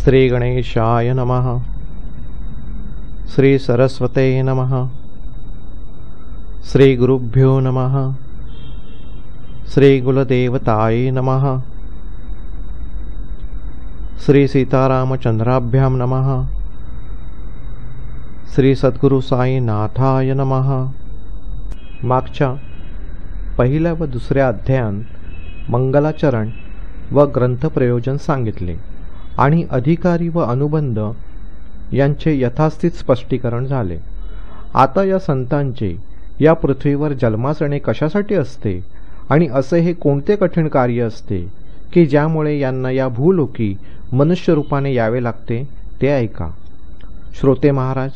श्री गणेशाय नमः। श्री सरस्वते नमः। श्री गुरुभ्यो नमः। श्री कुलदेवताय नमः। श्री सीतारामचंद्राभ्यां नमः। श्री सद्गुरु साईनाथाय नमः। मागच्या पहिल्या व दुसऱ्या अध्यायात मंगलाचरण व ग्रंथप्रयोजन सांगितले आणि अधिकारी व अनुबंध यांचे यथास्थित स्पष्टीकरण झाले। आता या संतांचे या पृथ्वीवर जन्मास येणे कशासाठी असते आणि असे हे कोणते कठीण कार्य असते की ज्यामुळे यांना या भूलोकी मनुष्य रूपाने यावे लागते ते ऐका। श्रोते महाराज,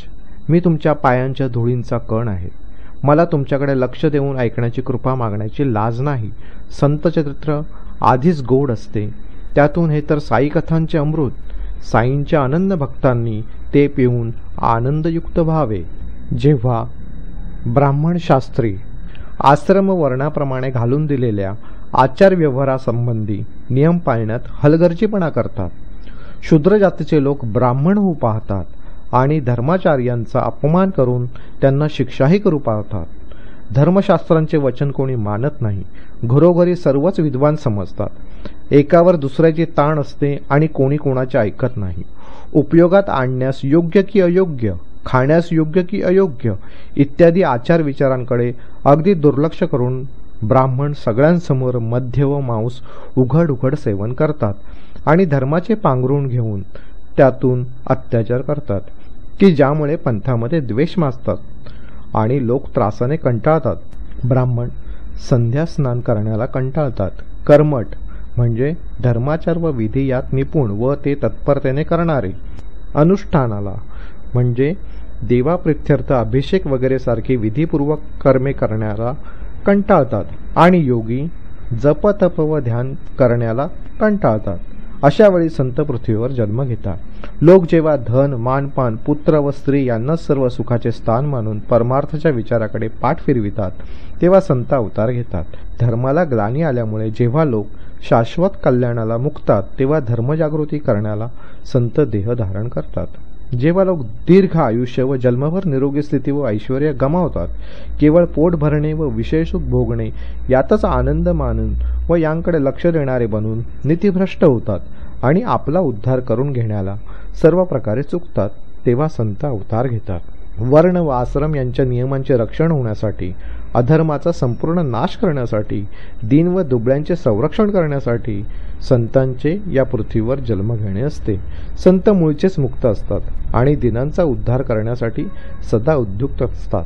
मी तुमच्या पायांच्या धुळींचा कण आहे। मला तुमच्याकडे लक्ष देऊन ऐकण्याची कृपा मागण्याची लाज नाही। संत चरित्र आधीच गोड असते, त्यातून हे तर साई कथांचे अमृत। साईंच्या आनंद भक्तांनी ते पिऊन आनंदयुक्त व्हावे। जेव्हा ब्राह्मण शास्त्री आश्रम वर्णाप्रमाणे घालून दिलेल्या आचार व्यवहारासंबंधी नियम पाळण्यात हलगर्जीपणा करतात, शूद्र जातीचे लोक ब्राह्मण होऊ पाहतात आणि धर्माचार्यांचा अपमान करून त्यांना शिक्षाही करू पाहतात। धर्मशास्त्रांचे वचन कोणी मानत नाही। घरोघरी सर्वच विद्वान समजतात। एकावर दुसऱ्याची ताण असते आणि कोणी कोणाचे ऐकत नाही। उपयोगात आणण्यास योग्य की अयोग्य, खाण्यास योग्य की अयोग्य इत्यादी आचार विचारांकडे अगदी दुर्लक्ष करून ब्राह्मण सगळ्यांसमोर मद्य व मांस उघड उघड सेवन करतात आणि धर्माचे पांघरून घेऊन त्यातून अत्याचार करतात की ज्यामुळे पंथामध्ये द्वेष माजतात आणि लोक त्रासाने कंटाळतात। ब्राह्मण संध्या स्नान करण्याला कंटाळतात। कर्मठ म्हणजे धर्माचार व विधी यात निपुण व ते तत्परतेने करणारे। अनुष्ठानाला म्हणजे देवाप्रित्यर्थ अभिषेक वगैरे सारखी विधीपूर्वक कर्मे करण्याला कंटाळतात आणि योगी जप तप व ध्यान करण्याला कंटाळतात। अशा वेळी संत पृथ्वीवर जन्म घेतात। लोक जेव्हा धन मानपान पुत्र व स्त्री यांना सर्व सुखाचे स्थान मानून परमार्थाच्या विचाराकडे पाठ फिरवितात तेव्हा संत अवतार घेतात। धर्माला ग्लानी आल्यामुळे जेव्हा लोक शाश्वत कल्याणाला मुक्तात तेव्हा धर्मजागृती करण्याला संत देह धारण करतात। जेव्हा लोक दीर्घ आयुष्य व जन्मभर निरोगी स्थिती व ऐश्वर्य गमावतात, केवळ पोट भरणे व विषयसुख भोगणे यातच आनंद मानून व यांकडे लक्ष देणारे बनून नीतिभ्रष्ट होतात आणि आपला उद्धार करून घेण्याला सर्व प्रकारे चुकतात, तेव्हा संत अवतार घेतात। वर्ण व आश्रम यांच्या नियमांचे रक्षण होण्यासाठी, अधर्माचा संपूर्ण नाश करण्यासाठी, दीन व दुबळ्यांचे संरक्षण करण्यासाठी संतांचे या पृथ्वीवर जन्म घेणे असते। संत मूळचेच मुक्त असतात आणि दिनांचा उद्धार करण्यासाठी सदा उद्युक्त असतात।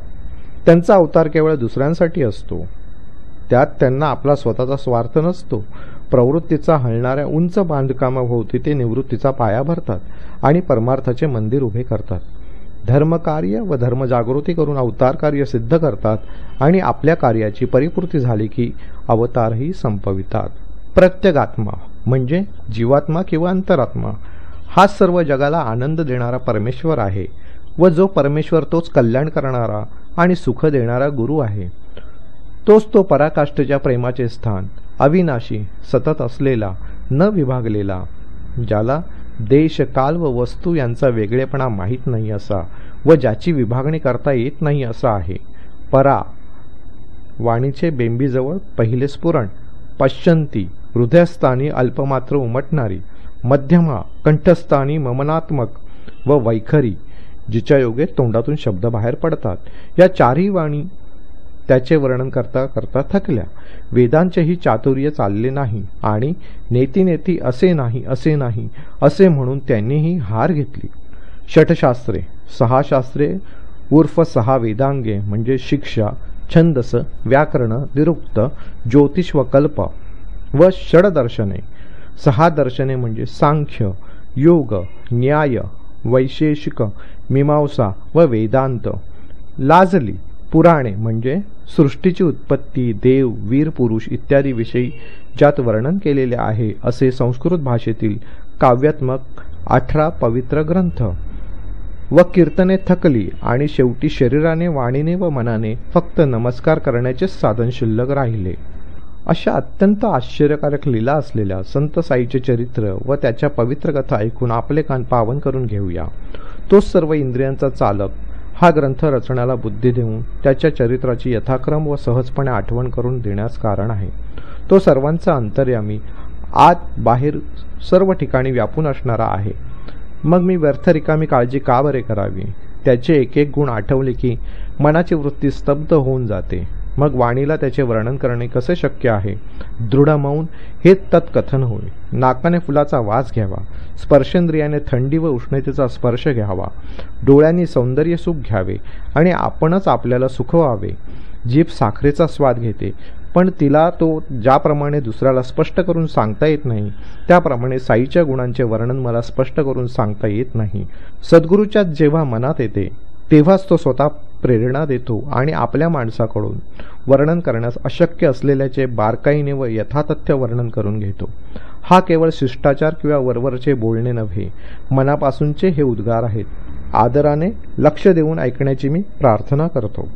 त्यांचा अवतार केवळ दुसऱ्यांसाठी असतो, त्यात त्यांना आपला स्वतःचा स्वार्थ नसतो। प्रवृत्तीचा हलणाऱ्या उंच बांधकामाभोवती ते निवृत्तीचा पाया भरतात आणि परमार्थाचे मंदिर उभे करतात। धर्मकार्य व धर्मजागृती करून अवतार कार्य सिद्ध करतात आणि आपल्या कार्याची परिपूर्ती झाली की अवतारही संपवितात। प्रत्यगात्मा म्हणजे जीवात्मा किंवा अंतरात्मा हा सर्व जगाला आनंद देणारा परमेश्वर आहे व जो परमेश्वर तोच कल्याण करणारा आणि सुख देणारा गुरु आहे। तोच तो पराकाष्ठेच्या प्रेमाचे स्थान, अविनाशी सतत असलेला, न विभागलेला, ज्याला देश काल व वस्तू यांचा वेगळेपणा माहीत नाही असा व ज्याची विभागणी करता येत नाही असा आहे। परा वाणीचे बेंबीजवळ पहिले स्फुरण, पश्यंती हृदयस्थानी अल्पमात्र उमटणारी, मध्यमा कंठस्थानी ममनात्मक व वैखरी जिच्या योगे तोंडातून शब्द बाहेर पडतात। या चारही वाणी त्याचे वर्णन करता करता थकल्या। वेदांचेही चातुर्य चालले नाही आणि नेती नेती असे नाही असे नाही असे म्हणून त्यांनीही हार घेतली। षटशास्त्रे 6 शास्त्रे उर्फ 6 वेदांगे म्हणजे शिक्षा, छंदस, व्याकरण, निरुक्त, ज्योतिष व कल्प व षडदर्शने 6 दर्शने म्हणजे सांख्य, योग, न्याय, वैशेषिक, मीमांसा व वेदांत। लाजली पुराणे म्हणजे सृष्टीची उत्पत्ती, देव, वीर पुरुष इत्यादी विषयी ज्यात वर्णन केलेले आहे असे संस्कृत भाषेतील काव्यात्मक 18 पवित्र ग्रंथ व कीर्तने थकली आणि शेवटी शरीराने, वाणीने व मनाने फक्त नमस्कार करण्याचे साधन शिल्लक राहिले। अशा अत्यंत आश्चर्यकारक लीला असलेल्या संत साईचे चरित्र व त्याच्या पवित्र कथा ऐकून आपले कान पावन करून घेऊया. तोच सर्व इंद्रियांचा चालक हा ग्रंथ रचण्याला बुद्धी देऊन त्याच्या चरित्राची यथाक्रम व सहजपणे आठवण करून देण्यास कारण आहे. तो सर्वांचा अंतर्यामी, आत बाहेर सर्व ठिकाणी व्यापून असणारा आहे. मग मी व्यर्थ रिकामी काळजी का बरे करावी? त्याचे एक एक गुण आठवले की मनाची वृत्ती स्तब्ध होऊन जाते. मग वाणीला त्याचे वर्णन करणे कसे शक्य आहे? दृढ मौन हे तत्कथन होय. नाकाने फुलाचा वास घ्यावा, स्पर्शेंद्रियाने थंडी व उष्णतेचा स्पर्श घ्यावा, डोळ्यांनी सौंदर्य सुख घ्यावे आणि आपणच आपल्याला सुखवावे. जीभ साखरेचा स्वाद घेते, पण तिला तो ज्याप्रमाणे दुसऱ्याला स्पष्ट करून सांगता येत नाही, त्याप्रमाणे साईच्या गुणांचे वर्णन मला स्पष्ट करून सांगता येत नाही. सद्गुरूच्या जेव्हा मनात येते तेव्हाच तो स्वतः प्रेरणा देतो आणि आपल्या माणसाकडून वर्णन करण्यास अशक्य असलेल्याचे बारकाईने व यथातथ्य वर्णन करून घेतो. हा केवळ शिष्टाचार किंवा वरवरचे बोलणे नव्हे, मनापासूनचे हे उद्गार आहेत. आदराने लक्ष देऊन ऐकण्याची मी प्रार्थना करतो.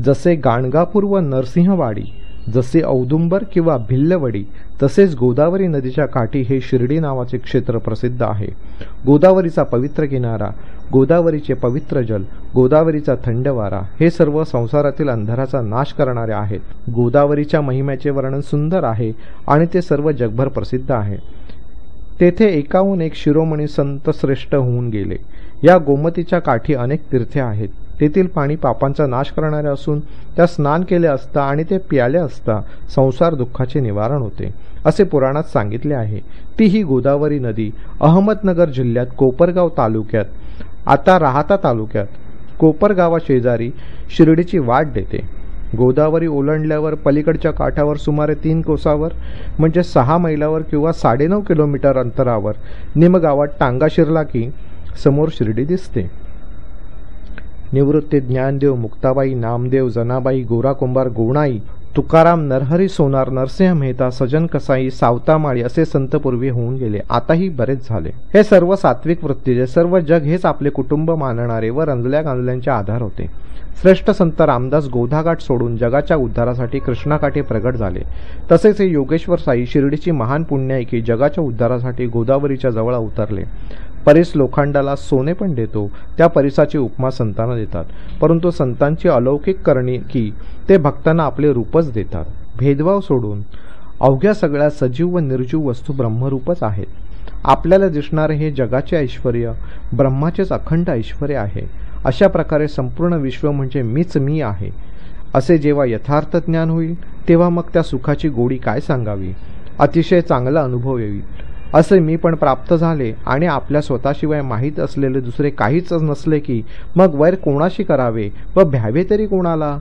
जसे गाणगापूर व नरसिंहवाडी, जसे औदुंबर किंवा भिल्लवडी, तसेच गोदावरी नदीच्या काठी हे शिर्डी नावाचे क्षेत्र प्रसिद्ध आहे. गोदावरीचा पवित्र किनारा, गोदावरीचे पवित्र जल, गोदावरीचा थंड वारा हे सर्व संसारातील अंधाराचा नाश करणारे आहेत. गोदावरीच्या महिम्याचे वर्णन सुंदर आहे आणि ते सर्व जगभर प्रसिद्ध आहे. तेथे एकाहून एक शिरोमणी संत श्रेष्ठ होऊन गेले. या गोमतीच्या काठी अनेक तीर्थे आहेत. तेथील पाणी पापांचा नाश करणारे असून त्या स्नान केले असता आणि ते प्याले असता संसार दुःखाचे निवारण होते, असे पुराणात सांगितले आहे. ती ही गोदावरी नदी अहमदनगर जिल्ह्यात कोपरगाव तालुक्यात, आता राहाता तालुक्यात, कोपरगावा शेजारी शिर्डीची वाट देते. गोदावरी ओलांडल्यावर पलीकडच्या काठावर सुमारे 3 कोसावर म्हणजे 6 मैलावर किंवा 9.5 किलोमीटर अंतरावर निमगावात टांगा शिरला की समोर शिर्डी दिसते. निवृत्ती ज्ञानदेव, मुक्ताबाई, नामदेव, जनाबाई, गोरा कुंभार, गोणाई, तुकाराम, नरहरी सोनार, नरसिंह मेहता, सजन कसाई, सावतामाळी असे संत पूर्वी होऊन गेले. आताही बरेच झाले. हे सर्व सात्विक वृत्तीचे, सर्व जग हेच आपले कुटुंब मानणारे व रंजल्या गांजल्यांचे आधार होते. श्रेष्ठ संत रामदास गोधाघाट सोडून जगाच्या उद्धारासाठी कृष्णाकाठी प्रगट झाले. तसेच हे योगेश्वर साई शिर्डीची महान पुण्याईकी जगाच्या उद्धारासाठी गोदावरीच्या जवळ उतरले. परीस लोखंडाला सोने पण देतो, त्या परीसाची उपमा संतांना देतात. परंतु संतांची अलौकिक करणी की ते भक्तांना आपले रूपच देतात. भेदभाव सोडून अवघ्या सगळ्या सजीव व निर्जीव वस्तू ब्रह्मरूपच आहेत. आपल्याला दिसणारे हे जगाचे ऐश्वर ब्रह्माचेच अखंड ऐश्वर आहे. अशा प्रकारे संपूर्ण विश्व म्हणजे मीच मी आहे असे जेव्हा यथार्थ ज्ञान होईल तेव्हा मग त्या सुखाची गोडी काय सांगावी. अतिशय चांगला अनुभव येईल. असे मी पण प्राप्त झाले आणि आपल्या स्वतःशिवाय माहीत असलेले दुसरे काहीच नसले की मग वैर कोणाशी करावे व भ्यावे तरी कोणाला.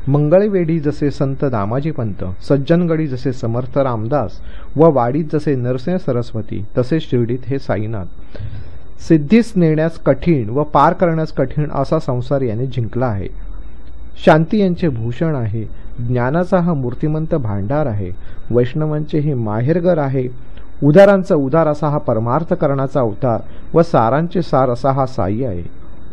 मंगळवेढी जसे संत दामाजी पंत, सज्जनगडी जसे समर्थ रामदास व वाडीत जसे नरसिंह सरस्वती, तसे शिर्डीत हे साईनाथ. सिद्धीस नेण्यास कठीण व पार करण्यास कठीण असा संसार याने जिंकला आहे. शांती यांचे भूषण आहे. ज्ञानाचा हा मूर्तिमंत भांडार आहे. वैष्णवांचे हे माहेरघर आहे. उदारांचा उदार असा हा परमार्थ करण्याचा अवतार व सारांचे सार असा हा साई आहे.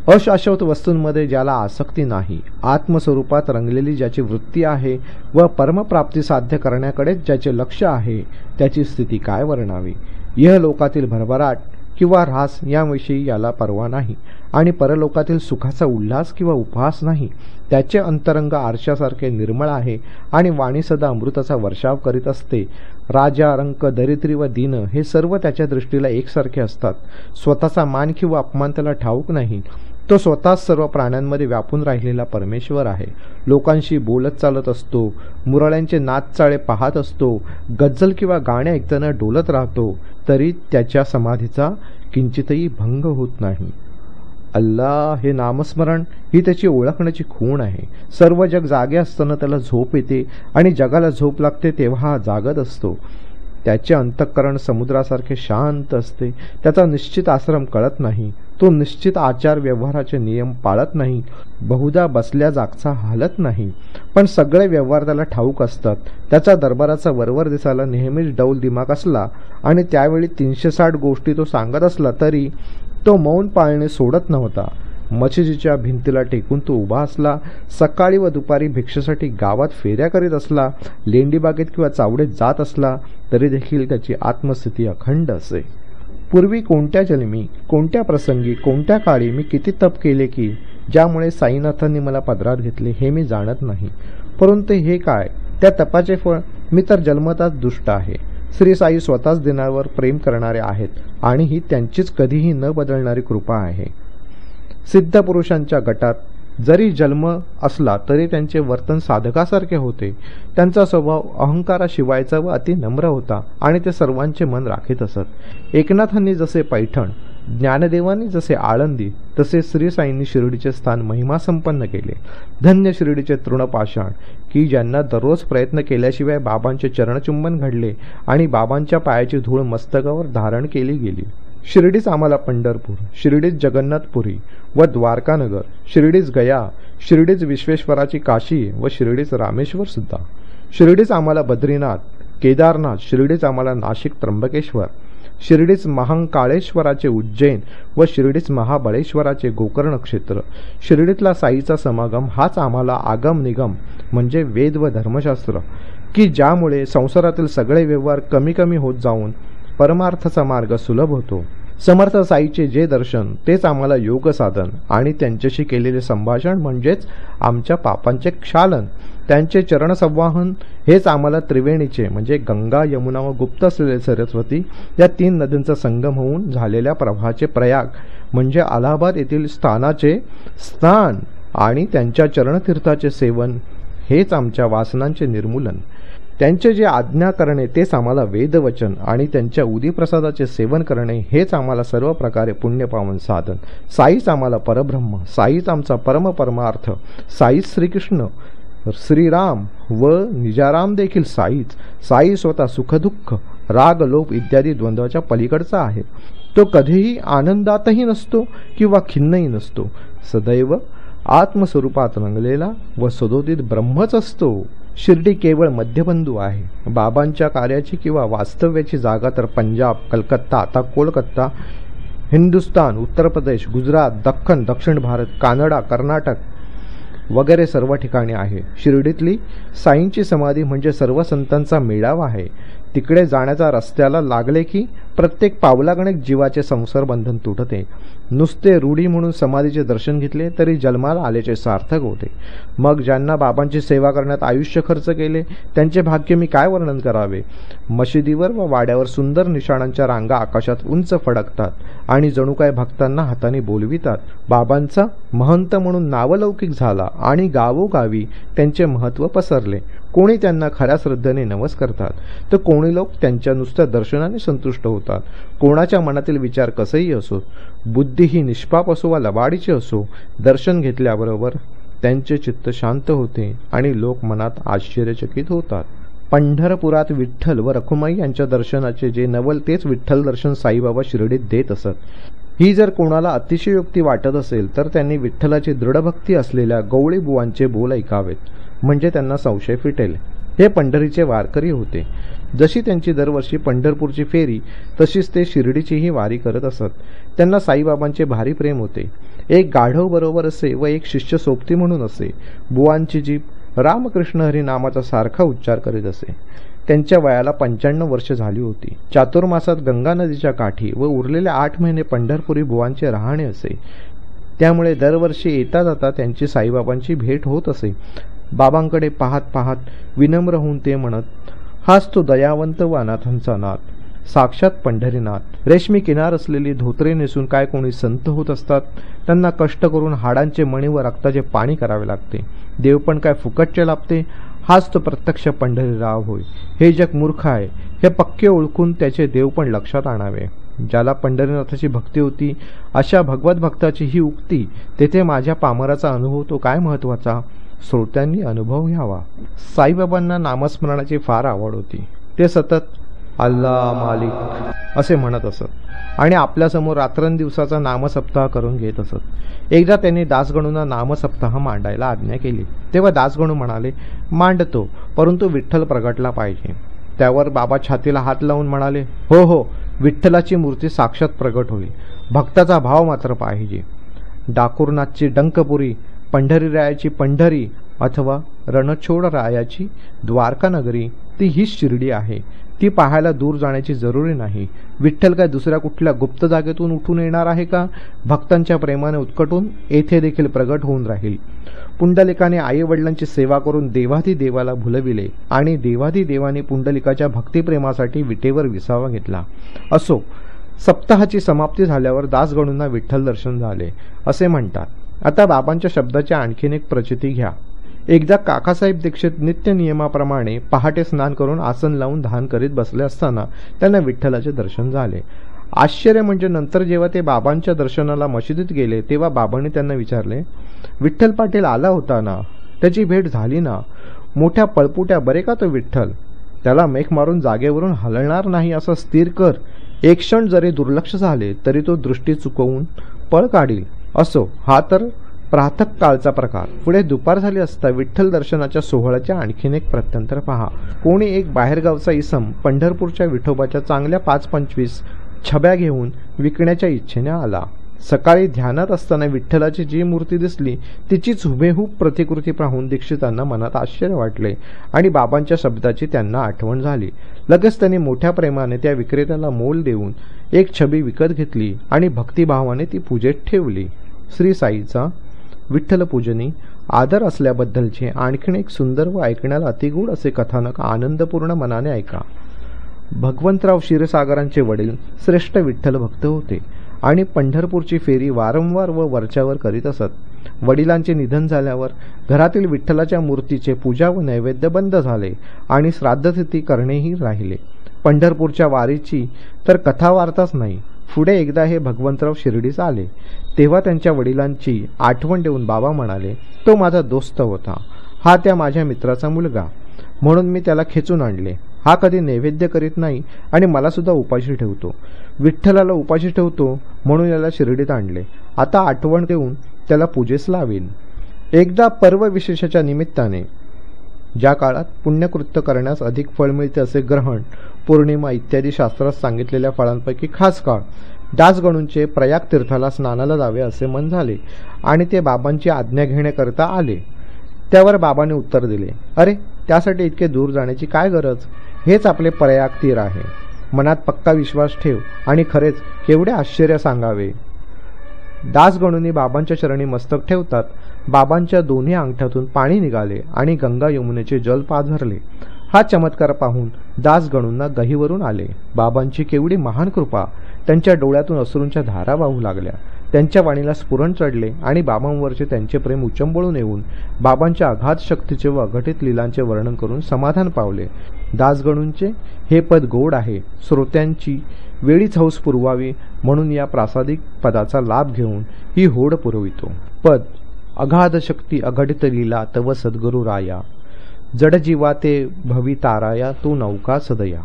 अशाश्वत वस्तूंमध्ये ज्याला आसक्ती नाही, आत्मस्वरूपात रंगलेली ज्याची वृत्ती आहे व परमप्राप्ती साध्य करण्याकडेच ज्याचे लक्ष आहे, त्याची स्थिती काय वर्णावी. इहलोकातील भरभराट किंवा ऱ्हास याविषयी याला पर्वा नाही आणि परलोकातील सुखाचा उल्हास किंवा उपहास नाही. त्याचे अंतरंग आरशासारखे निर्मळ आहे आणि वाणी सदा अमृताचा वर्षाव करीत असते. राजा, रंक, दरिद्री व दीन हे सर्व त्याच्या दृष्टीला एकसारखे असतात. स्वतःचा मान किंवा अपमान त्याला ठाऊक नाही. तो स्वतःच सर्व प्राण्यांमध्ये व्यापून राहिलेला परमेश्वर आहे. लोकांशी बोलत चालत असतो, मुरळ्यांचे नाचचाळे पाहत असतो, गझल किंवा गाणे ऐकताना डोलत राहतो, तरी त्याच्या समाधीचा किंचितही भंग होत नाही. अल्लाह हे नामस्मरण ही त्याची ओळखण्याची खूण आहे. सर्व जग जागे असताना त्याला झोप येते आणि जगाला झोप लागते तेव्हा हा जागत असतो. त्याचे अंतःकरण समुद्रासारखे शांत असते. त्याचा निश्चित आश्रम कळत नाही. तो निश्चित आचार व्यवहाराचे नियम पाळत नाही. बहुधा बसल्या जागचा हालत नाही. पण सगळे व्यवहार त्याला ठाऊक असतात. त्याचा दरबाराचा वरवर दिसायला नेहमीच डौल दिमाग असला आणि त्यावेळी 360 गोष्टी तो सांगत असला तरी तो मौन पाळणे सोडत नव्हता. मशिदीच्या भिंतीला टेकून तो उभा असला, सकाळी व दुपारी भिक्षेसाठी गावात फेऱ्या करीत असला, लेंडीबागेत किंवा चावडीत जात असला, तरी देखील त्याची आत्मस्थिती अखंड असे. पूर्वी कोणत्या जन्मी, कोणत्या प्रसंगी, कोणत्या काळी मी किती तप केले की ज्यामुळे साईनाथांनी मला पदरात घेतले हे मी जाणत नाही. परंतु हे काय, त्या तपाचे फळ? मी तर जन्मताच दुष्ट आहे. श्री साई स्वतःच दिनावर प्रेम करणारे आहेत आणि ही त्यांचीच कधीही न बदलणारी कृपा आहे. सिद्ध पुरुषांच्या गटात जरी जन्म असला तरी त्यांचे वर्तन साधकासारखे होते. त्यांचा स्वभाव अहंकाराशिवायचा व अति नम्र होता आणि ते सर्वांचे मन राखीत असत. एकनाथांनी जसे पैठण, ज्ञानदेवांनी जसे आळंदी, तसे श्री साईंनी शिर्डीचे स्थान महिमा संपन्न केले. धन्य शिर्डीचे तृणपाषाण की ज्यांना दररोज प्रयत्न केल्याशिवाय बाबांचे चरणचुंबन घडले आणि बाबांच्या पायाची धूळ मस्तकावर धारण केली गेली. शिर्डीच आम्हाला पंढरपूर, शिर्डीच जगन्नाथपुरी व द्वारकानगर, शिर्डीच गया, शिर्डीच विश्वेश्वराची काशी व शिर्डीच रामेश्वर सुद्धा. शिर्डीच आम्हाला बद्रीनाथ, केदारनाथ, शिर्डीच आम्हाला नाशिक त्र्यंबकेश्वर, शिर्डीच महांकाळेश्वराचे उज्जैन व शिर्डीच महाबळेश्वराचे गोकर्ण क्षेत्र. शिर्डीतला साईचा समागम हाच आम्हाला आगम निगम म्हणजे वेद व धर्मशास्त्र की ज्यामुळे संसारातील सगळे व्यवहार कमी कमी होत जाऊन परमार्थाचा मार्ग सुलभ होतो. समर्थ साईचे जे दर्शन तेच आम्हाला योग साधन आणि त्यांच्याशी केलेले संभाषण म्हणजेच आमच्या पापांचे क्षालन. त्यांचे चरणसंवाहन हेच आम्हाला त्रिवेणीचे म्हणजे गंगा, यमुना व गुप्त असलेले सरस्वती या 3 नद्यांचा संगम होऊन झालेल्या प्रवाहाचे प्रयाग म्हणजे अलाहाबाद येथील स्थानाचे स्नान आणि त्यांच्या चरणतीर्थाचे सेवन हेच आमच्या वासनांचे निर्मूलन. त्यांचे जे आज्ञा करणे तेच आम्हाला वेदवचन आणि त्यांच्या उदीप्रसादाचे सेवन करणे हेच आम्हाला सर्व प्रकारे पुण्यपावन साधन. साईच आम्हाला परब्रह्म, साईच आमचा परमार्थ, साईच श्रीकृष्ण, श्रीराम व निजाराम देखील साईच. साई स्वतः सुखदुःख, राग, लोभ इत्यादी द्वंद्वाच्या पलीकडचा आहे. तो कधीही आनंदातही नसतो किंवा खिन्नही नसतो. सदैव आत्मस्वरूपात रंगलेला व सदोदित ब्रह्मच असतो. शिर्डी केवळ मध्यबंधू आहे. बाबांच्या कार्याची किंवा वास्तव्याची जागा तर पंजाब, कलकत्ता, आता कोलकाता, हिंदुस्तान, उत्तर प्रदेश, गुजरात, दख्खन, दक्षिण भारत, कानडा, कर्नाटक वगैरे सर्व ठिकाणी आहे. शिर्डीतली साईंची समाधी म्हणजे सर्व संतांचा मेळावा आहे. तिकडे जाण्याचा रस्त्याला लागले की प्रत्येक पावलागणिक जीवाचे संसार बंधन तुटते. नुसते रूढी म्हणून समाधीचे दर्शन घेतले तरी जन्माला आल्याचे सार्थक होते. मग ज्यांना बाबांची सेवा करण्यात आयुष्य खर्च केले त्यांचे भाग्य मी काय वर्णन करावे. मशिदीवर व वाड्यावर सुंदर निशाणांच्या रांगा आकाशात उंच फडकतात आणि जणू काय भक्तांना हाताने बोलवितात. बाबांचा महंत म्हणून नावलौकिक झाला आणि गावोगावी त्यांचे महत्त्व पसरले. कोणी त्यांना खऱ्या श्रद्धेने नमस करतात तर कोणी लोक त्यांच्या नुसत्या दर्शनाने संतुष्ट होतात. कोणाच्या मनातील विचार कसेही असो, बुद्धी ही निष्पाप असो वा लबाडीची असो, दर्शन घेतल्याबरोबर त्यांचे चित्त शांत होते आणि लोक मनात आश्चर्यचकित होतात. पंढरपुरात विठ्ठल व रखुमाई यांच्या दर्शनाचे जे नवल तेच विठ्ठल दर्शन साईबाबा शिर्डीत देत असत. ही जर कोणाला अतिशयोक्ती वाटत असेल तर त्यांनी विठ्ठलाची दृढभक्ती असलेल्या गवळी बुवांचे बोल ऐकावेत, म्हणजे त्यांना संशय फिटेल. हे पंढरीचे वारकरी होते. जशी त्यांची दरवर्षी पंढरपूरची फेरी तशीच ते शिर्डीचीही वारी करत असत. त्यांना साईबाबांचे भारी प्रेम होते. एक गाढव बरोबर असे व एक शिष्य सोबती म्हणून असे. बुवांची जीभ रामकृष्ण हरी नामाचा सारखा उच्चार करीत असे. त्यांच्या वयाला 95 वर्ष झाली होती. चातुर्मासात गंगा नदीच्या काठी व उरलेले 8 महिने पंढरपुरी बुवांचे राहणे असे. त्यामुळे दरवर्षी येता जाता त्यांची साईबाबांची भेट होत असे. बाबांकडे पाहत पाहत विनम्र होऊन ते म्हणत, हाच तो दयावंत व अनाथांचा नाथ, साक्षात पंढरीनाथ. रेशमी किनार असलेली धोतरे नेसून काय कोणी संत होत असतात. त्यांना कष्ट करून हाडांचे मणी व रक्ताचे पाणी करावे लागते. देव पण काय फुकटचे लाभते. हाच तो प्रत्यक्ष पंढरीराव होय. हे जग मूर्ख आहे हे पक्के ओळखून त्याचे देव पण लक्षात आणावे. ज्याला पंढरीनाथाची भक्ती होती अशा भगवत भक्ताची ही उक्ती, तेथे माझ्या पामराचा अनुभव तो काय महत्वाचा, श्रोत्यांनी अनुभव घ्यावा. साईबाबांना नामस्मरणाची फार आवड होती. ते सतत अल्लाह मालिक असे म्हणत असत आणि आपल्यासमोर रात्रंदिवसाचा नामसप्ताह करून घेत असत. एकदा त्यांनी दासगणूंना नामसप्ताह मांडायला आज्ञा केली. तेव्हा दासगणू म्हणाले, मांडतो, परंतु विठ्ठल प्रगटला पाहिजे. त्यावर बाबा छातीला हात लावून म्हणाले, हो हो, विठ्ठलाची मूर्ती साक्षात प्रगट होईल, भक्ताचा भाव मात्र पाहिजे. डाकुरनाथची डंकपुरी, पंढरीरायाची पंढरी अथवा रणछोडरायाची द्वारका नगरी, ती हीच शिर्डी आहे. ती पाहायला दूर जाण्याची जरुरी नाही. विठ्ठल काय दुसऱ्या कुठल्या गुप्त जागेतून उठून येणार आहे का? भक्तांच्या प्रेमाने उत्कटून येथे देखील प्रगट होऊन राहील. पुंडलिकाने आई वडिलांची सेवा करून देवाधिदेवाला भुलविले आणि देवाधिदेवाने पुंडलिकाच्या भक्तिप्रेमासाठी विटेवर विसावा घेतला. असो, सप्ताहाची समाप्ती झाल्यावर दासगणूंना विठ्ठल दर्शन झाले असे म्हणतात. आता बाबांच्या शब्दाची आणखीन एक प्रचिती घ्या. एकदा काकासाहेब दीक्षित नित्य नियमाप्रमाणे पहाटे स्नान करून आसन लावून ध्यान करीत बसले असताना त्यांना विठ्ठलाचे दर्शन झाले. आश्चर्य म्हणजे नंतर जेव्हा ते बाबांच्या दर्शनाला मशिदीत गेले तेव्हा बाबांनी त्यांना विचारले, विठ्ठल पाटील आला होता ना, त्याची भेट झाली ना? मोठ्या पळपुट्या बरे का तो विठ्ठल? त्याला मेख मारून जागेवरून हलणार नाही असं स्थिर कर. एक क्षण जरी दुर्लक्ष झाले तरी तो दृष्टी चुकवून पळ काढील. असो, हा तर प्रातःकाळचा प्रकार. पुढे दुपार झाली असता विठ्ठल दर्शनाच्या सोहळ्याच्या आणखीन एक प्रत्यंतर पहा. कोणी एक बाहेरगावचा इसम पंढरपूरच्या विठोबाच्या चांगल्या 5-25 छब्या घेऊन विकण्याच्या इच्छेने आला. सकाळी ध्यानात असताना विठ्ठलाची जी मूर्ती दिसली तिचीच हुबेहूब प्रतिकृती पाहून दीक्षितांना मनात आश्चर्य वाटले आणि बाबांच्या शब्दाची त्यांना आठवण झाली. लगेच त्यांनी मोठ्या प्रेमाने त्या विक्रेत्याला मोल देऊन एक छबी विकत घेतली आणि भक्तिभावाने ती पूजेत ठेवली. श्री साईचा विठ्ठलपूजनी आदर असल्याबद्दलचे आणखीन एक सुंदर व ऐकण्याला अतिगूढ असे कथानक आनंदपूर्ण मनाने ऐका. भगवंतराव क्षीरसागरांचे वडील श्रेष्ठ विठ्ठल भक्त होते आणि पंढरपूरची फेरी वारंवार व वरच्यावर करीत असत. वडिलांचे निधन झाल्यावर घरातील विठ्ठलाच्या मूर्तीचे पूजा व नैवेद्य बंद झाले आणि श्राद्धतिथी करणेही राहिले. पंढरपूरच्या वारीची तर कथा वार्ताच नाही. पुढे एकदा हे भगवंतराव शिर्डीस आले तेव्हा त्यांच्या वडिलांची आठवण देऊन बाबा म्हणाले, तो माझा दोस्त होता, हा त्या माझ्या मित्राचा मुलगा, म्हणून मी त्याला खेचून आणले. हा कधी नैवेद्य करीत नाही आणि मला सुद्धा उपाशी ठेवतो. विठ्ठलाला उपाशी ठेवतो म्हणून याला शिर्डीत आणले. आता आठवण देऊन त्याला पूजेस लावीन. एकदा पर्व विशेषाच्या निमित्ताने, ज्या काळात पुण्यकृत्य करण्यास अधिक फळ मिळते असे ग्रहण, पौर्णिमा इत्यादी शास्त्रात सांगितलेल्या फळांपैकी खास काळ, दासगणूंचे प्रयाग तीर्थाला स्नानाला जावे असे मन झाले आणि ते बाबांची आज्ञा घेण्याकरता आले. त्यावर बाबांनी उत्तर दिले, अरे, त्यासाठी इतके दूर जाण्याची काय गरज? हेच आपले प्रयाग तीर आहे. मनात पक्का विश्वास ठेव आणि खरेच केवढे आश्चर्य सांगावे. दासगणूंनी बाबांच्या चरणी मस्तक ठेवतात बाबांच्या दोन्ही अंगठ्यातून पाणी निघाले आणि गंगा यमुनेचे जल पाझरले. हा चमत्कार पाहून दासगणूंना गहीवरून आले. बाबांची केवढी महान कृपा! त्यांच्या डोळ्यातून अश्रूंच्या धारा वाहू लागल्या. त्यांच्या वाणीला स्फुरण चढले आणि बाबांवरचे त्यांचे प्रेम उचंबळून येऊन बाबांच्या अगाध शक्तीचे व अघटित लीलांचे वर्णन करून समाधान पावले. दासगणूंचे हे पद गोड आहे. श्रोत्यांची वेळीच हौस पुरवावी म्हणून या प्रासादिक पदाचा लाभ घेऊन ही होड पुरवितो. पद: अगाध शक्ती अघटित लीला तव सद्गुरु राया, जडजीवा ते भवी ताराया तू नौका सदया.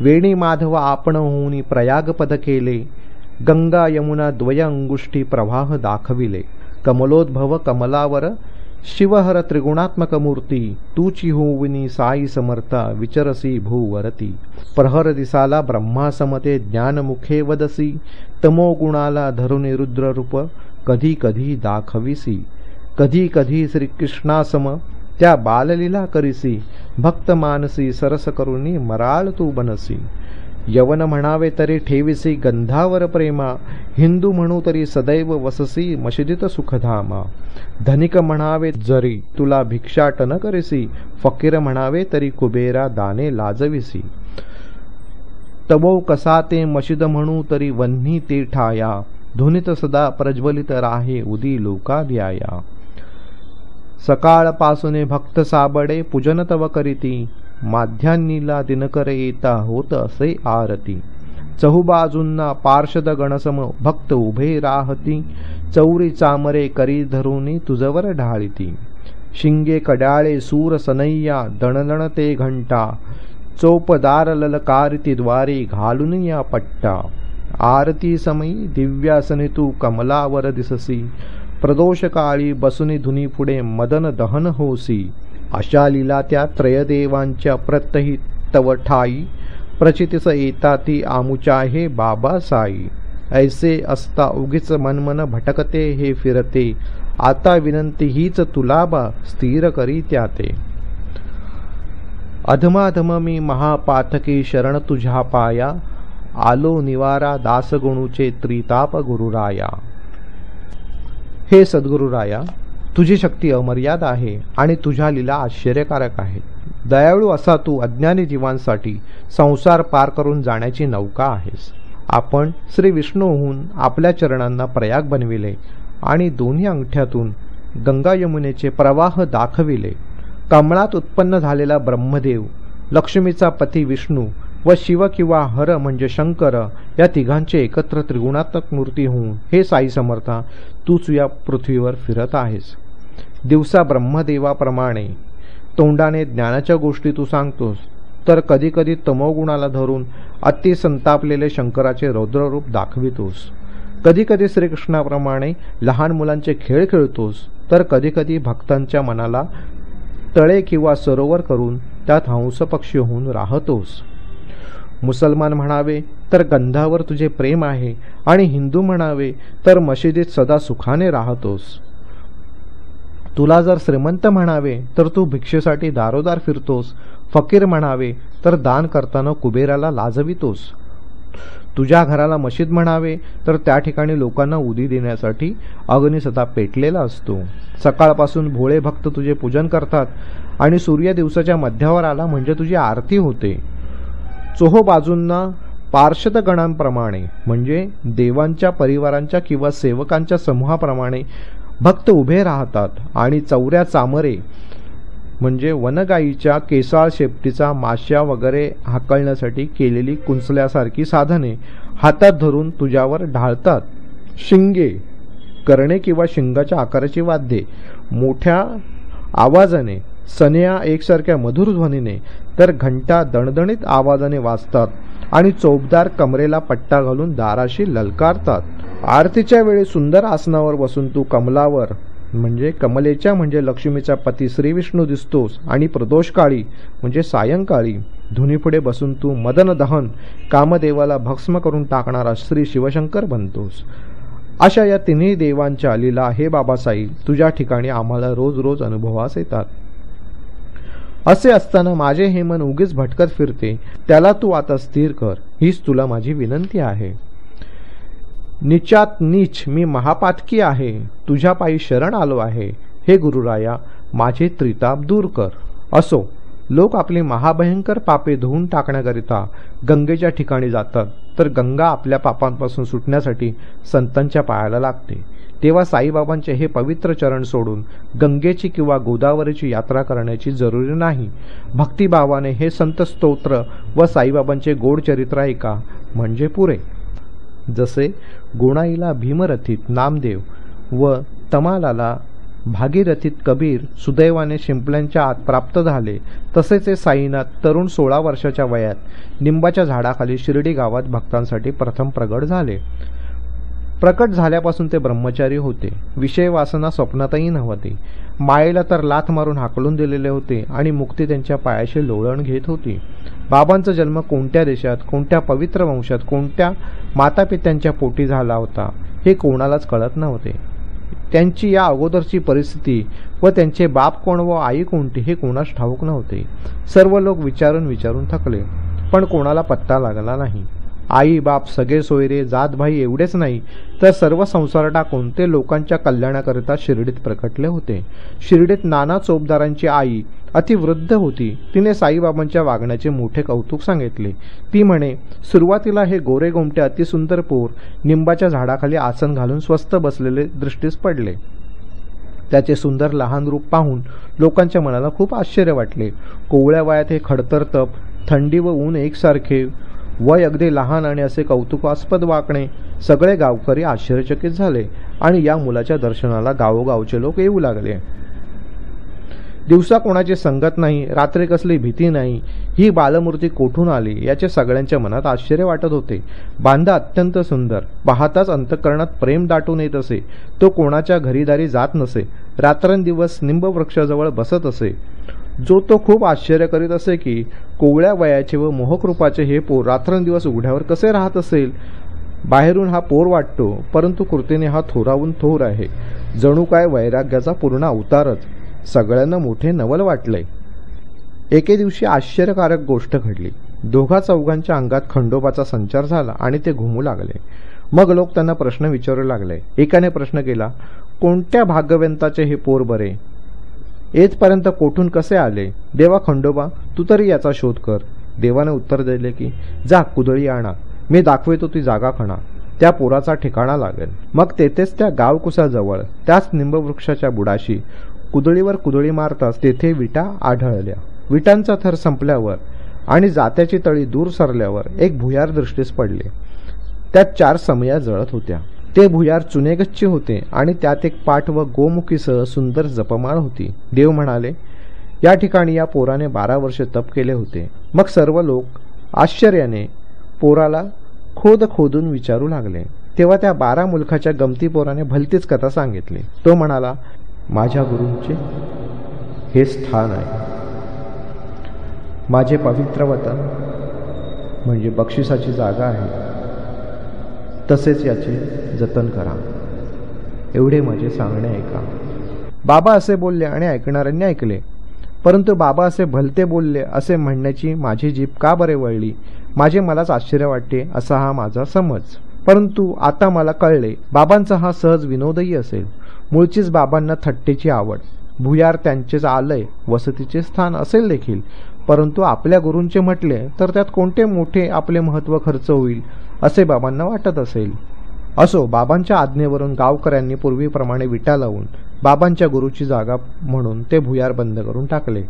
वेणी माधव आपण होऊनी प्रयाग पद केले, गंगा यमुना द्वय अंगुष्ठी प्रवाह दाखविले. कमलोद्भव कमलावर शिवहर त्रिगुणात्मक मूर्ती, तूची होविनी साई समर्था विचरसी भूवरती. प्रहर दिसाला ब्रह्मासमते ज्ञानमुखे वदसी, तमोगुणाला धरुनी रुद्ररूप कधी कधी दाखविसी. कधी कधी श्रीकृष्णासम त्या बाललीला करिसी, भक्त मानसी सरस करुनी मराळ तू बनसी. यवन म्हणावे तरी ठेविसी गंधावर प्रेमा, हिंदू म्हणू तरी सदैव वससी मशिदीत सुखधामा. धनिक म्हणावे जरी तुला भिक्षाटन करिसी, फकीर म्हणावे तरी कुबेरा दाने लाजविसी. तबो कसा ते मशिद म्हणू तरी वन्ही ते ठाया, धुनीत सदा प्रज्वलित राहे उदी लोका द्याया. सकाळपासून भक्त साबडे पूजन तव करीती, माध्यान्नीला दिनकर येता होत असे आरती. चहुबाजूंना पार्षद गणसम भक्त उभे राहती, चौरी चामरे करी धरुनी तुझवर ढाळीती. शिंगे कडाळे सूर सनैया दणदण ते घंटा, चोपदार ललकारिती द्वारे घालून या पट्टा. आरती समयी दिव्यासनी तू कमलावर दिससी, प्रदोष काळी बसुनी धुनी पुढे मदन दहन होसी. अशा लीला त्या त्रयदेवांच्या प्रत्यही तव ठाई, प्रचितीस येता ती आमुच्या हे बाबा साई. ऐसे असता उगीच मनमन भटकते हे फिरते, आता विनंती हीच तुला बा स्थिर करी त्याते. अधमाधम मी महापातकी शरण तुझ्या पाया, आलो निवारा दासगुणूचे त्रिताप गुरुराया. हे सद्गुरुराया, तुझी शक्ती अमर्याद आहे आणि तुझ्या लीला आश्चर्यकारक आहेत. दयाळू असा तू अज्ञानी जीवांसाठी संसार पार करून जाण्याची नौका आहेस. आपण श्री विष्णूहून आपल्या चरणांना प्रयाग बनविले आणि दोन्ही अंगठ्यातून गंगा यमुनेचे प्रवाह दाखविले. कमळात उत्पन्न झालेला ब्रह्मदेव, लक्ष्मीचा पती विष्णू व शिव किंवा हर म्हणजे शंकर या तिघांचे एकत्र त्रिगुणात्मक मूर्ती होऊन हे साई समर्था तूच या पृथ्वीवर फिरत आहेस. दिवसा ब्रह्मदेवाप्रमाणे तोंडाने ज्ञानाच्या गोष्टी तू सांगतोस, तर कधीकधी तमोगुणाला धरून अति संतापलेले शंकराचे रौद्ररूप दाखवितोस. कधीकधी श्रीकृष्णाप्रमाणे लहान मुलांचे खेळ खेळतोस, तर कधीकधी भक्तांच्या मनाला तळे किंवा सरोवर करून त्यात हंसपक्षी होऊन राहतोस. मुसलमान म्हणावे तर गंधावर तुझे प्रेम आहे आणि हिंदू म्हणावे तर मशिदीत सदा सुखाने राहतोस. तुला जर श्रीमंत म्हणावे तर तू भिक्षेसाठी दारोदार फिरतोस, फकीर म्हणावे तर दान करताना कुबेराला लाजवितोस. तुझ्या घराला मशीद म्हणावे तर त्या ठिकाणी लोकांना उदी देण्यासाठी अग्नी सदा पेटलेला असतो. सकाळपासून भोळे भक्त तुझे पूजन करतात आणि सूर्य दिवसाच्या मध्यावर आला म्हणजे तुझी आरती होते. चोहो बाजूंना पार्षदगणांप्रमाणे म्हणजे देवांच्या परिवारांच्या किंवा सेवकांच्या समूहाप्रमाणे भक्त उभे राहतात आणि चौऱ्या चामरे म्हणजे वनगाईच्या केसाळ शेपटीचा माश्या वगैरे हाकलण्यासाठी केलेली कुंचल्यासारखी साधने हातात धरून तुझ्यावर ढाळतात. शिंगे, करणे किंवा शिंगाच्या आकाराची वाद्ये मोठ्या आवाजाने, सन्या एकसारख्या मधुर ध्वनीने तर घंटा दणदणीत आवाजाने वाजतात आणि चोपदार कमरेला पट्टा घालून दाराशी ललकारतात. आरतीच्या वेळी सुंदर आसनावर बसून तू कमलावर म्हणजे कमलेच्या म्हणजे लक्ष्मीचा पती श्री विष्णू दिसतोस आणि प्रदोषकाळी म्हणजे सायंकाळी धुनीपुढे बसून तू मदन दहन कामदेवाला भस्म करून टाकणारा श्री शिवशंकर बनतोस. अशा या तिन्ही देवांच्या लीला हे बाबासाई तुझ्या ठिकाणी आम्हाला रोज रोज अनुभवास येतात. असे असताना माझे हे मन उगीच भटकत फिरते, त्याला तू आता स्थिर कर, हीच तुला माझी विनंती आहे. नीचात नीच मी महापातकी आहे, तुझ्या पायी शरण आलो आहे. हे गुरुराया, माझे त्रिताप दूर कर. असो, लोक आपली महाभयंकर पापे धुवून टाकण्याकरिता गंगेच्या ठिकाणी जातात, तर गंगा आपल्या पापांपासून सुटण्यासाठी संतांच्या पायाला लागते. तेव्हा साईबाबांचे हे पवित्र चरण सोडून गंगेची किंवा गोदावरीची यात्रा करण्याची जरुरी नाही. भक्तिभावाने हे संत स्तोत्र व साईबाबांचे गोड चरित्र ऐका म्हणजे पुरे. जसे गोणाईला भीमरथीत नामदेव व तमालाला भागीरथीत कबीर सुदैवाने शिंपल्यांच्या आत प्राप्त झाले, तसेच हे साईनाथ तरुण 16 वर्षाच्या वयात निंबाच्या झाडाखाली शिर्डी गावात भक्तांसाठी प्रथम प्रगट झाले. प्रकट झाल्यापासून ते ब्रह्मचारी होते. विषय वासना स्वप्नातही नव्हती. मायेला तर लाथ मारून हाकलून दिलेले होते आणि मुक्ती त्यांच्या पायाशी लोळण घेत होती. बाबांचा जन्म कोणत्या देशात, कोणत्या पवित्र वंशात, कोणत्या मातापित्यांच्या पोटी झाला होता हे कोणालाच कळत नव्हते. त्यांची या अगोदरची परिस्थिती व त्यांचे बाप कोण व आई कोणती हे कोणास ठाऊक नव्हते. सर्व लोक विचारून थकले, पण कोणाला पत्ता लागला नाही. आई बाप सगळे सोयरे जात भाई एवढेच नाही तर सर्व संसार टाकून ते लोकांच्या कल्याणाकरिता शिर्डीत प्रकटले होते. शिर्डीत नाना चोपदारांची आई अतिवृद्ध होती. तिने साईबाबांच्या वागण्याचे मोठे कौतुक सांगितले. ती म्हणे, सुरुवातीला हे गोरे गोमटे अतिसुंदर पोर निंबाच्या झाडाखाली आसन घालून स्वस्थ बसलेले दृष्टीस पडले. त्याचे सुंदर लहान रूप पाहून लोकांच्या मनाला खूप आश्चर्य वाटले. कोवळ्या वयात हे खडतर तप, थंडी व ऊन एकसारखे, वय अगदी लहान आणि असे कौतुकास्पद वागणे, सगळे गावकरी आश्चर्यचकित झाले आणि या मुलाच्या दर्शनाला गावोगावचे लोक येऊ लागले. दिवसा कोणाची संगत नाही, रात्री कसली भीती नाही. ही बालमूर्ती कोठून आली याचे सगळ्यांच्या मनात आश्चर्य वाटत होते. बांधा अत्यंत सुंदर, पाहताच अंतःकरणात प्रेम दाटून येत असे. तो कोणाच्या घरीदारी जात नसे, रात्रंदिवस निंब वृक्षाजवळ बसत असे. जो तो खूप आश्चर्य करीत असे की कोवळ्या वयाचे व मोहकृपाचे हे पोर रात्रंदिवस उघड्यावर कसे राहत असेल. बाहेरून हा पोर वाटतो, परंतु कृतीने हा थोराहून थोर आहे. जणू काय वैराग्याचा पूर्ण अवतारच. सगळ्यांना मोठे नवल वाटले. एके दिवशी आश्चर्यकारक गोष्ट घडली. दोघा चौघांच्या अंगात खंडोबाचा संचार झाला आणि ते घुमू लागले. मग लोक त्यांना प्रश्न विचारू लागले. एकाने प्रश्न केला, कोणत्या भाग्यवंताचे हे पोर बरे? येथपर्यंत कोठून कसे आले? देवा खंडोबा, तू तरी याचा शोध कर. देवाने उत्तर दिले की, जा कुदळी आणा, मी दाखवितो ती जागा खणा, त्या पोराचा ठिकाणा लागेल. मग तेथेच त्या गावकुसाजवळ त्याच निंबवृक्षाच्या बुडाशी कुदळीवर कुदळी मारताच तेथे विटा आढळल्या. विटांचा थर संपल्यावर आणि जात्याची तळी दूर सरल्यावर एक भुयार दृष्टीस पडले. त्यात 4 समया जळत होत्या. ते भुयार चुनेगच्ची होते आणि त्यात एक पाट व गोमुखीसह सुंदर जपमाळ होती. देव म्हणाले, या ठिकाणी या पोराने 12 वर्षे तप केले होते. मग सर्व लोक आश्चर्याने पोराला खोदून विचारू लागले. तेव्हा त्या 12 मुलखाच्या गमती पोराने भलतीच कथा सांगितली. तो म्हणाला, माझ्या गुरूंचे हे स्थान आहे. माझे पवित्र वतन म्हणजे बक्षिसाची जागा आहे. तसेच याचे जतन करा. एवढे माझे सांगणे ऐका. बाबा असे बोलले आणि ऐकणाऱ्यांनी ऐकले. परंतु बाबा असे भलते बोलले असे म्हणण्याची माझी जीभ का बरे वळली? मलाच आश्चर्य वाटते असा हा माझा समज. परंतु आता मला कळले, बाबांचा हा सहज विनोदही असेल. मूळचीच बाबांना थट्टेची आवड. भुयार त्यांचेच आलय, वसतीचे स्थान असेल देखील. परंतु आपल्या गुरूंचे म्हटले तर त्यात कोणते मोठे आपले महत्त्व खर्च होईल असे बाबांना वाटत असेल. असो, बाबांच्या आज्ञेवरून गावकऱ्यांनी पूर्वीप्रमाणे विटा लावून बाबांच्या गुरुची जागा म्हणून ते भुयार बंद करून टाकले.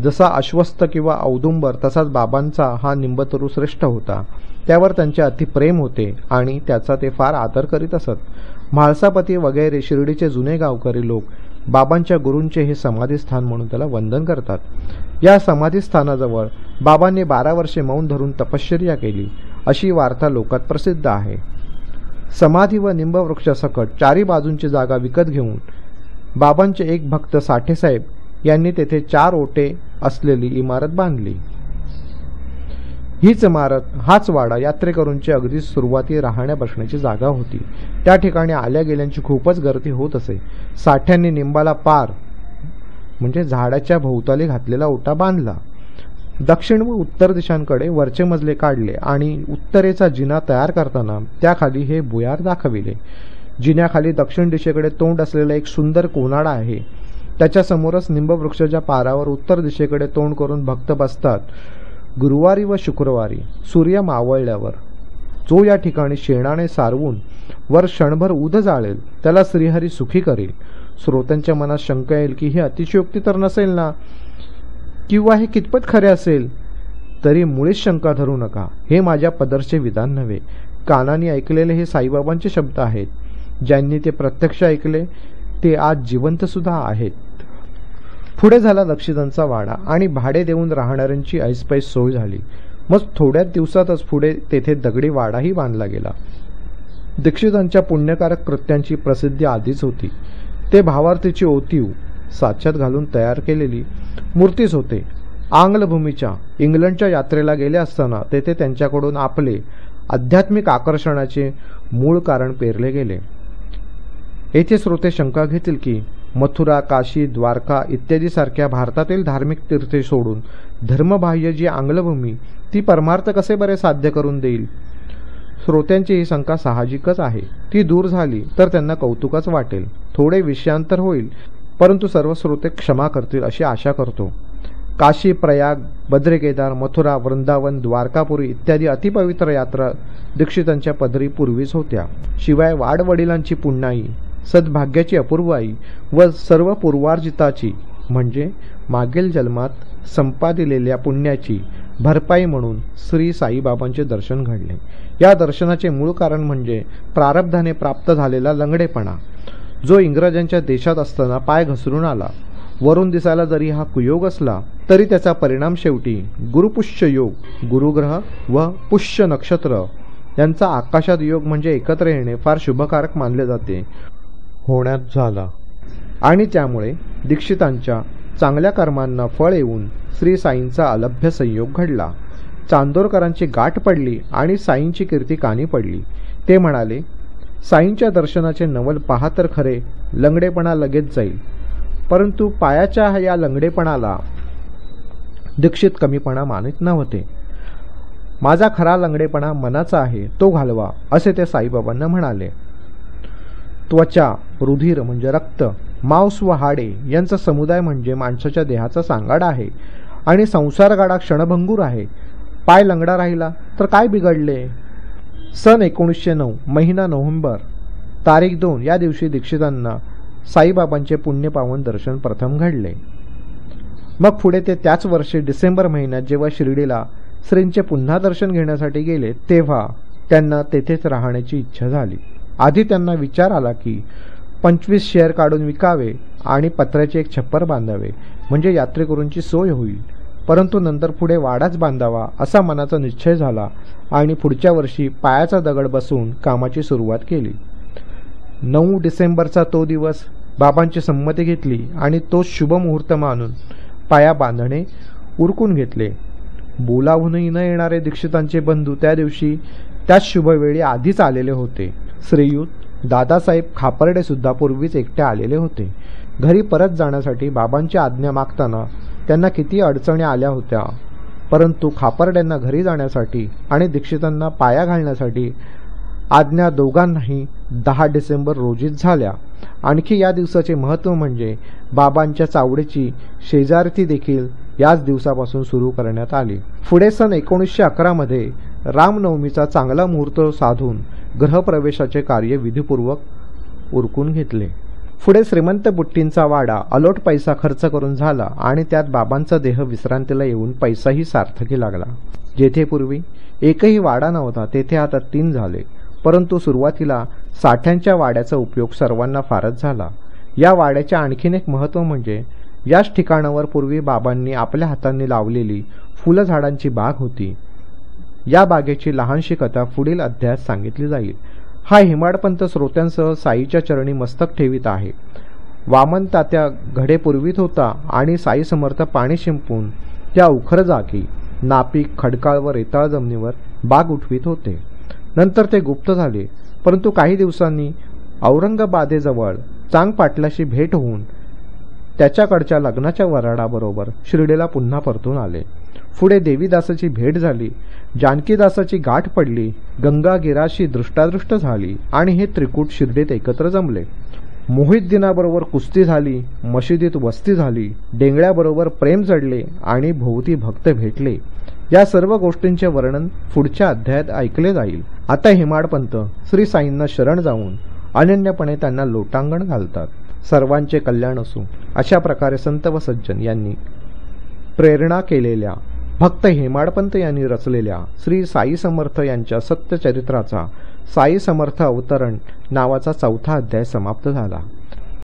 जसा अश्वस्थ किंवा औदुंबर तसाच बाबांचा हा निंबतरू श्रेष्ठ होता. त्यावर त्यांचे अतिप्रेम होते आणि त्याचा ते फार आदर करीत असत. म्हाळसापती वगैरे शिर्डीचे जुने गावकरी लोक बाबांच्या गुरूंचे हे समाधीस्थान म्हणून त्याला वंदन करतात. या समाधीस्थानाजवळ बाबांनी 12 वर्षे मौन धरून तपश्चर्या केली अशी वार्ता लोकात प्रसिद्ध आहे. समाधी व निंबवृक्षासकट 4 बाजूंची जागा विकत घेऊन बाबांचे एक भक्त साठेसाहेब यांनी तेथे 4 ओटे असलेली इमारत बांधली. हीच इमारत, हाच वाडा यात्रेकरूंची अगदी सुरुवाती राहण्या बसण्याची जागा होती. त्या ठिकाणी आल्या गेल्यांची खूपच गर्दी होत असे. साठ्यांनी निंबाला पार म्हणजे झाडाच्या भोवताली घातलेला ओटा बांधला. दक्षिण व उत्तर दिशांकडे वरचे मजले काढले आणि उत्तरेचा जिना तयार करताना त्याखाली हे भुयार दाखविले. जिन्याखाली दक्षिण दिशेकडे तोंड असलेला एक सुंदर कोनाडा आहे. त्याच्यासमोरच निंबवृक्षाच्या पारावर उत्तर दिशेकडे तोंड करून भक्त बसतात. गुरुवारी व शुक्रवारी सूर्य मावळल्यावर जो या ठिकाणी शेणाने सारवून वर क्षणभर उद जाळेल त्याला श्रीहरी सुखी करेल. श्रोत्यांच्या मनात शंका येईल की हे अतिशयोक्ती तर नसेल ना, किंवा हे कितपत खरे असेल. तरी मुळीच शंका धरू नका. हे माझ्या पदरचे विधान नव्हे, कानाने ऐकलेले हे साईबाबांचे शब्द आहेत. ज्यांनी ते प्रत्यक्ष ऐकले ते आज जिवंत सुद्धा आहेत. पुढे झाला दक्षितांचा वाडा आणि भाडे देऊन राहणाऱ्यांची ऐसपैस सोय झाली. मग थोड्याच दिवसातच पुढे तेथे दगडी वाडाही बांधला गेला. दीक्षितांच्या पुण्यकारक कृत्यांची प्रसिद्धी आधीच होती. ते भावार्थीची ओतीव साच्यात घालून तयार केलेली मूर्तीच होते. आंग्लभूमीच्या इंग्लंडच्या यात्रेला गेले असताना तेथे त्यांच्याकडून आपले आध्यात्मिक आकर्षणाचे मूळ कारण पेरले गेले. येथे श्रोते शंका घेतील की मथुरा, काशी, द्वारका इत्यादी सारख्या भारतातील धार्मिक तीर्थे सोडून धर्मबाह्य जी आंग्लभूमी ती परमार्थ कसे बरे साध्य करून देईल. श्रोत्यांची ही शंका साहजिकच आहे. ती दूर झाली तर त्यांना कौतुकच वाटेल. थोडे विषयांतर होईल, परंतु सर्व श्रोते क्षमा करतील अशी आशा करतो. काशी, प्रयाग, बद्रिकेदार, मथुरा, वृंदावन, द्वारकापुरी इत्यादी अतिपवित्र यात्रा दीक्षितांच्या पदरी पूर्वीच होत्या. शिवाय वाडवडिलांची पुण्याई, सद्भाग्याची अपूर्वाई व सर्व पूर्वार्जिताची म्हणजे मागील जन्मात संपादिलेल्या पुण्याची भरपाई म्हणून श्री साईबाबांचे दर्शन घडले. या दर्शनाचे मूळ कारण म्हणजे प्रारब्धाने प्राप्त झालेला लंगडेपणा, जो इंग्रजांच्या देशात असताना पाय घसरून आला. वरून दिसायला जरी हा कुयोग असला तरी त्याचा परिणाम शेवटी गुरुपुष्य योग, गुरुग्रह व पुष्य नक्षत्र यांचा आकाशात योग म्हणजे एकत्र येणे फार शुभकारक मानले जाते होण्यात झाला आणि त्यामुळे दीक्षितांच्या चांगल्या कर्मांना फळ येऊन श्री साईंचा अलभ्य संयोग घडला. चांदोरकरांची गाठ पडली आणि साईंची कीर्ती कानी पडली. ते म्हणाले, साईंच्या दर्शनाचे नवल पहा तर खरे, लंगडेपणा लगेच जाईल, परंतु पायाच्या या लंगडेपणाला दीक्षित कमीपणा मानित नव्हते. माझा खरा लंगडेपणा मनाचा आहे, तो घालवा, असे ते साईबाबांना म्हणाले. त्वचा, रुधिर म्हणजे रक्त, मांस व हाडे यांचा समुदाय म्हणजे माणसाच्या देहाचा सांगाडा आहे आणि संसारगाडा क्षणभंगूर आहे. पाय लंगडा राहिला तर काय बिघडले? सन 1909 महिना नोव्हेंबर तारीख 2 या दिवशी दीक्षितांना साईबाबांचे पुण्यपावन दर्शन प्रथम घडले. मग पुढे ते त्याच वर्षी डिसेंबर महिन्यात जेव्हा शिर्डीला श्रींचे पुन्हा दर्शन घेण्यासाठी गेले तेव्हा त्यांना तेथेच राहण्याची इच्छा झाली. आधी त्यांना विचार आला की 25 शेअर काढून विकावे आणि पत्र्याचे एक छप्पर बांधावे, म्हणजे यात्रेकरूंची सोय होईल. परंतु नंतर पुढे वाडाच बांधावा असा मनाचा निश्चय झाला आणि पुढच्या वर्षी पायाचा दगड बसवून कामाची सुरुवात केली. 9 डिसेंबरचा तो दिवस बाबांची संमती घेतली आणि तो शुभ मुहूर्त मानून पाया बांधणे उरकून घेतले. बोलावूनही न येणारे दीक्षितांचे बंधू त्या दिवशी त्याच शुभवेळी आधीच आलेले होते. श्रीयुत दादासाहेब खापर्डे सुद्धा पूर्वीच एकटे आलेले होते. घरी परत जाण्यासाठी बाबांची आज्ञा मागताना त्यांना किती अडचणी आल्या होत्या, परंतु खापर्ड्यांना घरी जाण्यासाठी आणि दीक्षितांना पाया घालण्यासाठी आज्ञा दोघांनाही 10 डिसेंबर रोजीच झाल्या. आणखी या दिवसाचे महत्त्व म्हणजे बाबांच्या चावडीची शेजारती देखील याच दिवसापासून सुरू करण्यात आली. पुढे सन 1911 मध्ये रामनवमीचा चांगला मुहूर्त साधून गृहप्रवेशाचे कार्य विधीपूर्वक उरकून घेतले. पुढे श्रीमंत बुट्टींचा वाडा अलोट पैसा खर्च करून झाला आणि त्यात बाबांचा देह विश्रांतीला येऊन पैसाही सार्थकी लागला. जेथे पूर्वी एकही वाडा नव्हता तेथे आता 3 झाले, परंतु सुरुवातीला साठ्यांच्या वाड्याचा उपयोग सर्वांना फारच झाला. या वाड्याचे आणखीन एक महत्त्व म्हणजे याच ठिकाणावर पूर्वी बाबांनी आपल्या हातांनी लावलेली फुलझाडांची बाग होती. या बागेची लहानशी कथा पुढील अध्यायात सांगितली जाईल. हा हेमाडपंत श्रोत्यांसह साईच्या चरणी मस्तक ठेवीत आहे. वामन तात्या घडे पुरवीत होता आणि साई समर्थ पाणी शिंपून त्या उखर जागी नापीक, खडकाळ व रेताळ जमिनीवर बाग उठवीत होते. नंतर ते गुप्त झाले, परंतु काही दिवसांनी औरंगाबादेजवळ चांग पाटलाशी भेट होऊन त्याच्याकडच्या लग्नाच्या वऱ्हाडाबरोबर शिर्डीला पुन्हा परतून आले. पुढे देवीदासाची भेट झाली, जानकीदासाची गाठ पडली, गंगागिराशी दृष्टादृष्ट झाली आणि हे त्रिकूट शिर्डीत एकत्र जमले. मोहिद्दीनाबरोबर कुस्ती झाली, मशिदीत वस्ती झाली, डेंगळ्याबरोबर प्रेम जडले आणि भोवती भक्त भेटले. या सर्व गोष्टींचे वर्णन पुढच्या अध्यायात ऐकले जाईल. आता हेमाडपंत श्री साईंना शरण जाऊन अनन्यपणे त्यांना लोटांगण घालतात. सर्वांचे कल्याण असो अशा प्रकारे संत व सज्जन यांनी प्रेरणा केलेल्या भक्त हेमाडपंत यांनी रचलेल्या श्री साई समर्थ यांच्या सत्यचरित्राचा साई समर्थ अवतरण नावाचा 4था अध्याय समाप्त झाला.